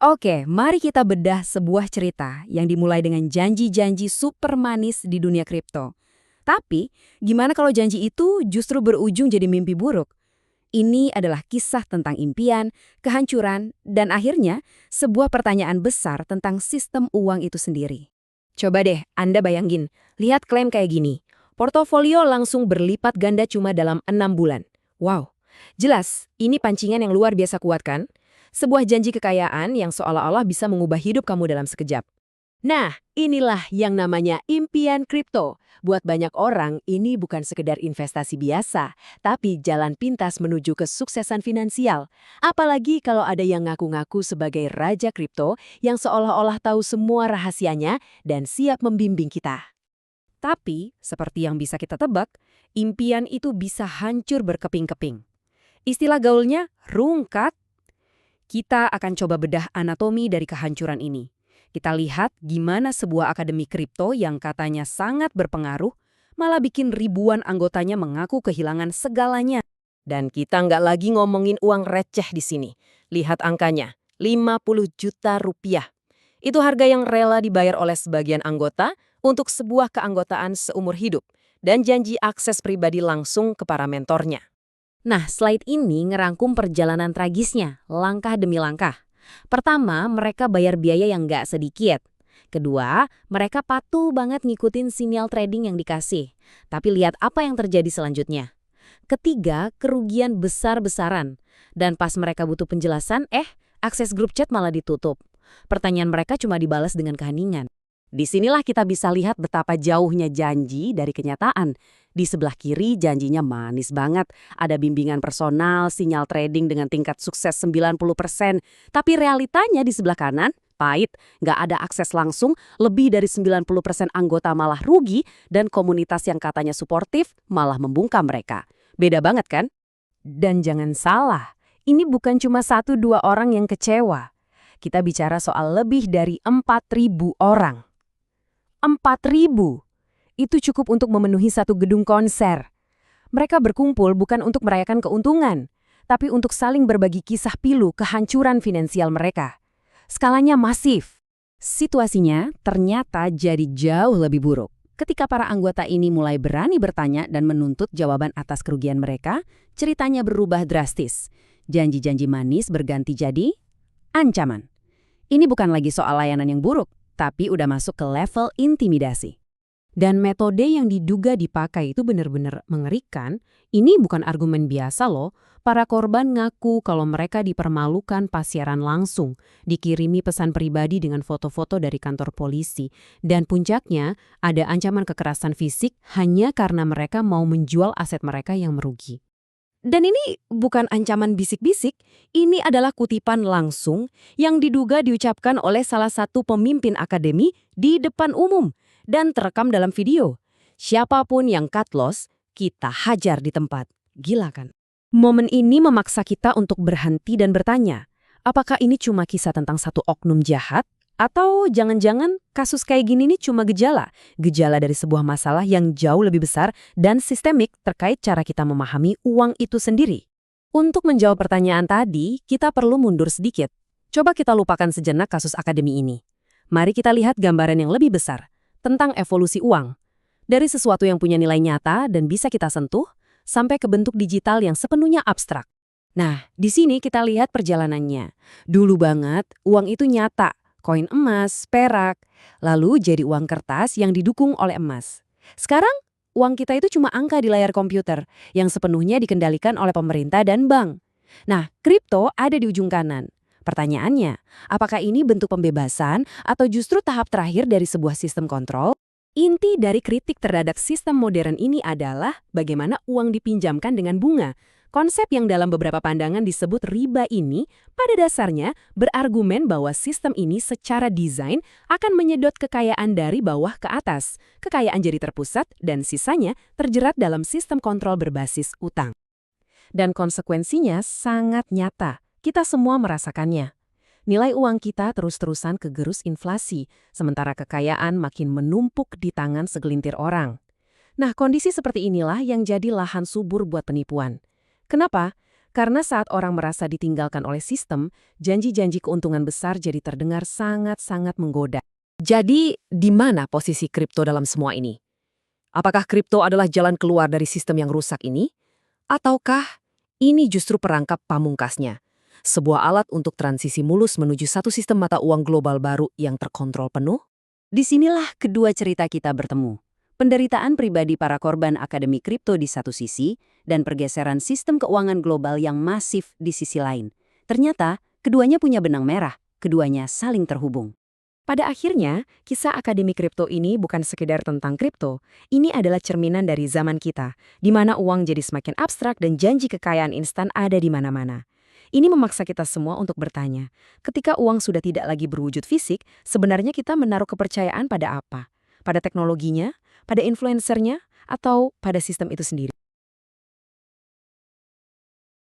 Oke, mari kita bedah sebuah cerita yang dimulai dengan janji-janji super manis di dunia kripto. Tapi, gimana kalau janji itu justru berujung jadi mimpi buruk? Ini adalah kisah tentang impian, kehancuran, dan akhirnya sebuah pertanyaan besar tentang sistem uang itu sendiri. Coba deh Anda bayangin, lihat klaim kayak gini. Portofolio langsung berlipat ganda cuma dalam 6 bulan. Wow, jelas ini pancingan yang luar biasa kuat kan? Sebuah janji kekayaan yang seolah-olah bisa mengubah hidup kamu dalam sekejap. Nah, inilah yang namanya impian kripto. Buat banyak orang, ini bukan sekedar investasi biasa, tapi jalan pintas menuju kesuksesan finansial. Apalagi kalau ada yang ngaku-ngaku sebagai raja kripto yang seolah-olah tahu semua rahasianya dan siap membimbing kita. Tapi, seperti yang bisa kita tebak, impian itu bisa hancur berkeping-keping. Istilah gaulnya rungkat. Kita akan coba bedah anatomi dari kehancuran ini. Kita lihat gimana sebuah akademi kripto yang katanya sangat berpengaruh, malah bikin ribuan anggotanya mengaku kehilangan segalanya. Dan kita nggak lagi ngomongin uang receh di sini. Lihat angkanya, 50 juta rupiah. Itu harga yang rela dibayar oleh sebagian anggota untuk sebuah keanggotaan seumur hidup dan janji akses pribadi langsung ke para mentornya. Nah, slide ini ngerangkum perjalanan tragisnya, langkah demi langkah. Pertama, mereka bayar biaya yang nggak sedikit. Kedua, mereka patuh banget ngikutin sinyal trading yang dikasih. Tapi lihat apa yang terjadi selanjutnya. Ketiga, kerugian besar-besaran. Dan pas mereka butuh penjelasan, akses grup chat malah ditutup. Pertanyaan mereka cuma dibalas dengan keheningan. Disinilah kita bisa lihat betapa jauhnya janji dari kenyataan. Di sebelah kiri janjinya manis banget. Ada bimbingan personal, sinyal trading dengan tingkat sukses 90%. Tapi realitanya di sebelah kanan, pahit. Nggak ada akses langsung, lebih dari 90% anggota malah rugi, dan komunitas yang katanya suportif malah membungkam mereka. Beda banget kan? Dan jangan salah, ini bukan cuma 1-2 orang yang kecewa. Kita bicara soal lebih dari 4.000 orang. 4.000. Itu cukup untuk memenuhi satu gedung konser. Mereka berkumpul bukan untuk merayakan keuntungan, tapi untuk saling berbagi kisah pilu kehancuran finansial mereka. Skalanya masif. Situasinya ternyata jadi jauh lebih buruk. Ketika para anggota ini mulai berani bertanya dan menuntut jawaban atas kerugian mereka, ceritanya berubah drastis. Janji-janji manis berganti jadi ancaman. Ini bukan lagi soal layanan yang buruk, tapi udah masuk ke level intimidasi. Dan metode yang diduga dipakai itu benar-benar mengerikan. Ini bukan argumen biasa loh. Para korban ngaku kalau mereka dipermalukan pas siaran langsung, dikirimi pesan pribadi dengan foto-foto dari kantor polisi, dan puncaknya ada ancaman kekerasan fisik hanya karena mereka mau menjual aset mereka yang merugi. Dan ini bukan ancaman bisik-bisik, ini adalah kutipan langsung yang diduga diucapkan oleh salah satu pemimpin akademi di depan umum dan terekam dalam video. Siapapun yang cut loss, kita hajar di tempat. Gila kan? Momen ini memaksa kita untuk berhenti dan bertanya, apakah ini cuma kisah tentang satu oknum jahat? Atau jangan-jangan kasus kayak gini nih cuma gejala dari sebuah masalah yang jauh lebih besar dan sistemik terkait cara kita memahami uang itu sendiri. Untuk menjawab pertanyaan tadi, kita perlu mundur sedikit. Coba kita lupakan sejenak kasus akademi ini. Mari kita lihat gambaran yang lebih besar tentang evolusi uang. Dari sesuatu yang punya nilai nyata dan bisa kita sentuh, sampai ke bentuk digital yang sepenuhnya abstrak. Nah, di sini kita lihat perjalanannya. Dulu banget, uang itu nyata. Koin emas, perak, lalu jadi uang kertas yang didukung oleh emas. Sekarang, uang kita itu cuma angka di layar komputer yang sepenuhnya dikendalikan oleh pemerintah dan bank. Nah, kripto ada di ujung kanan. Pertanyaannya, apakah ini bentuk pembebasan atau justru tahap terakhir dari sebuah sistem kontrol? Inti dari kritik terhadap sistem modern ini adalah bagaimana uang dipinjamkan dengan bunga. Konsep yang dalam beberapa pandangan disebut riba ini, pada dasarnya berargumen bahwa sistem ini secara desain akan menyedot kekayaan dari bawah ke atas. Kekayaan jadi terpusat dan sisanya terjerat dalam sistem kontrol berbasis utang. Dan konsekuensinya sangat nyata. Kita semua merasakannya. Nilai uang kita terus-terusan kegerus inflasi, sementara kekayaan makin menumpuk di tangan segelintir orang. Nah, kondisi seperti inilah yang jadi lahan subur buat penipuan. Kenapa? Karena saat orang merasa ditinggalkan oleh sistem, janji-janji keuntungan besar jadi terdengar sangat-sangat menggoda. Jadi, di mana posisi kripto dalam semua ini? Apakah kripto adalah jalan keluar dari sistem yang rusak ini? Ataukah ini justru perangkap pamungkasnya? Sebuah alat untuk transisi mulus menuju satu sistem mata uang global baru yang terkontrol penuh? Disinilah kedua cerita kita bertemu. Penderitaan pribadi para korban akademi kripto di satu sisi, dan pergeseran sistem keuangan global yang masif di sisi lain. Ternyata, keduanya punya benang merah, keduanya saling terhubung. Pada akhirnya, kisah akademi kripto ini bukan sekedar tentang kripto. Ini adalah cerminan dari zaman kita, di mana uang jadi semakin abstrak dan janji kekayaan instan ada di mana-mana. Ini memaksa kita semua untuk bertanya, ketika uang sudah tidak lagi berwujud fisik, sebenarnya kita menaruh kepercayaan pada apa? Pada teknologinya, pada influencernya, atau pada sistem itu sendiri?